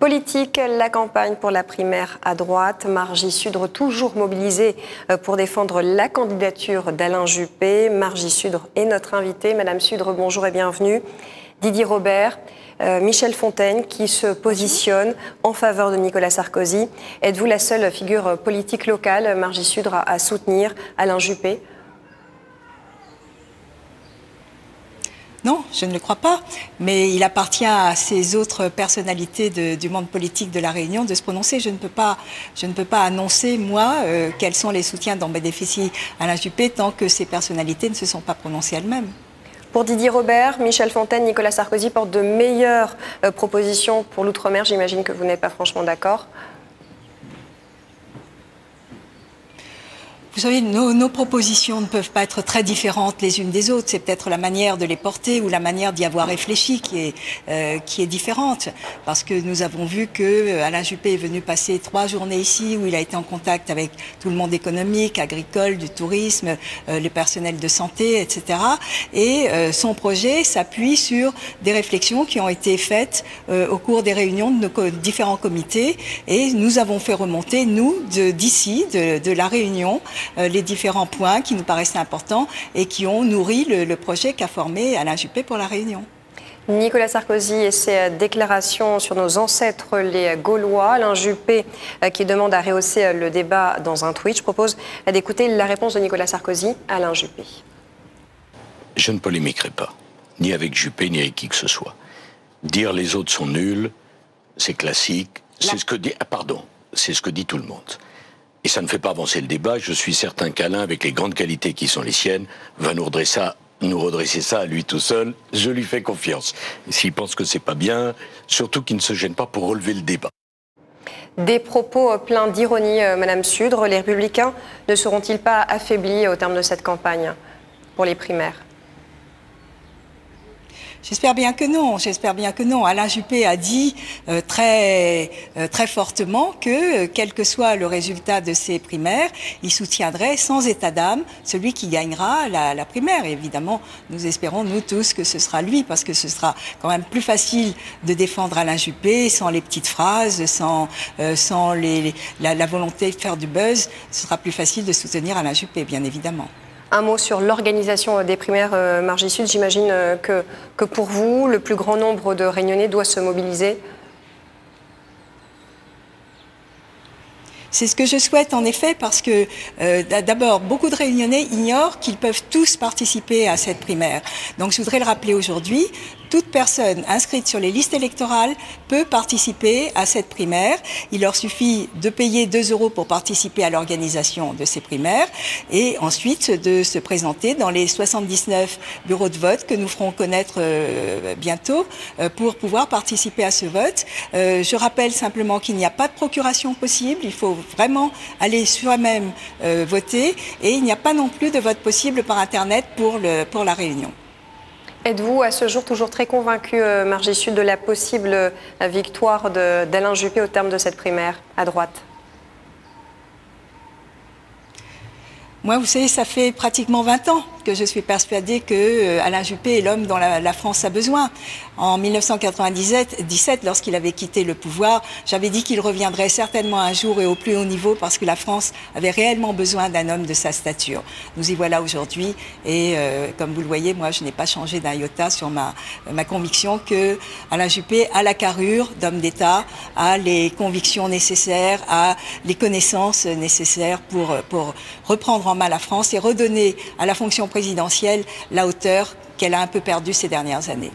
Politique, la campagne pour la primaire à droite. Margie Sudre toujours mobilisée pour défendre la candidature d'Alain Juppé. Margie Sudre est notre invitée. Madame Sudre, bonjour et bienvenue. Didier Robert, Michel Fontaine qui se positionne en faveur de Nicolas Sarkozy. Êtes-vous la seule figure politique locale, Margie Sudre, à soutenir Alain Juppé ? Non, je ne le crois pas, mais il appartient à ces autres personnalités du monde politique de La Réunion de se prononcer. Je ne peux pas annoncer, moi, quels sont les soutiens dont bénéficie Alain Juppé tant que ces personnalités ne se sont pas prononcées elles-mêmes. Pour Didier Robert, Michel Fontaine, Nicolas Sarkozy portent de meilleures propositions pour l'outre-mer. J'imagine que vous n'êtes pas franchement d'accord. Vous savez, nos propositions ne peuvent pas être très différentes les unes des autres. C'est peut-être la manière de les porter ou la manière d'y avoir réfléchi qui est différente. Parce que nous avons vu que Alain Juppé est venu passer 3 journées ici où il a été en contact avec tout le monde économique, agricole, du tourisme, les personnels de santé, etc. Et son projet s'appuie sur des réflexions qui ont été faites au cours des réunions de nos différents comités. Et nous avons fait remonter, nous, d'ici, de La Réunion, les différents points qui nous paraissaient importants et qui ont nourri le projet qu'a formé Alain Juppé pour La Réunion. Nicolas Sarkozy et ses déclarations sur nos ancêtres les Gaulois. Alain Juppé qui demande à rehausser le débat dans un tweet. Je propose d'écouter la réponse de Nicolas Sarkozy à Alain Juppé. Je ne polémiquerai pas, ni avec Juppé, ni avec qui que ce soit. Dire les autres sont nuls, c'est classique, c'est ce que dit... c'est ce que dit tout le monde. Et ça ne fait pas avancer le débat. Je suis certain qu'Alain, avec les grandes qualités qui sont les siennes, va nous redresser ça à lui tout seul. Je lui fais confiance. S'il pense que c'est pas bien, surtout qu'il ne se gêne pas pour relever le débat. Des propos pleins d'ironie, Madame Sudre. Les Républicains ne seront-ils pas affaiblis au terme de cette campagne pour les primaires ? J'espère bien que non, Alain Juppé a dit très fortement que, quel que soit le résultat de ces primaires, il soutiendrait sans état d'âme celui qui gagnera la primaire. Et évidemment, nous espérons, nous tous, que ce sera lui, parce que ce sera quand même plus facile de défendre Alain Juppé sans les petites phrases, sans la volonté de faire du buzz. Ce sera plus facile de soutenir Alain Juppé, bien évidemment. Un mot sur l'organisation des primaires, Margie Sudre. J'imagine que pour vous, le plus grand nombre de Réunionnais doit se mobiliser. C'est ce que je souhaite en effet parce que d'abord, beaucoup de Réunionnais ignorent qu'ils peuvent tous participer à cette primaire. Donc je voudrais le rappeler aujourd'hui, toute personne inscrite sur les listes électorales peut participer à cette primaire. Il leur suffit de payer 2 € pour participer à l'organisation de ces primaires et ensuite de se présenter dans les 79 bureaux de vote que nous ferons connaître bientôt pour pouvoir participer à ce vote. Je rappelle simplement qu'il n'y a pas de procuration possible, il faut vraiment aller soi-même voter et il n'y a pas non plus de vote possible par Internet pour La Réunion. Êtes-vous à ce jour toujours très convaincu, Margie Sudre, de la possible victoire d'Alain Juppé au terme de cette primaire à droite ? Moi, vous savez, ça fait pratiquement 20 ans que je suis persuadée que Alain Juppé est l'homme dont la France a besoin. En 1997, lorsqu'il avait quitté le pouvoir, j'avais dit qu'il reviendrait certainement un jour et au plus haut niveau parce que la France avait réellement besoin d'un homme de sa stature. Nous y voilà aujourd'hui et comme vous le voyez, moi, je n'ai pas changé d'un iota sur ma conviction que Alain Juppé a la carrure d'homme d'État, a les convictions nécessaires, a les connaissances nécessaires pour reprendre en main la France et redonner à la fonction présidentielle la hauteur qu'elle a un peu perdue ces dernières années.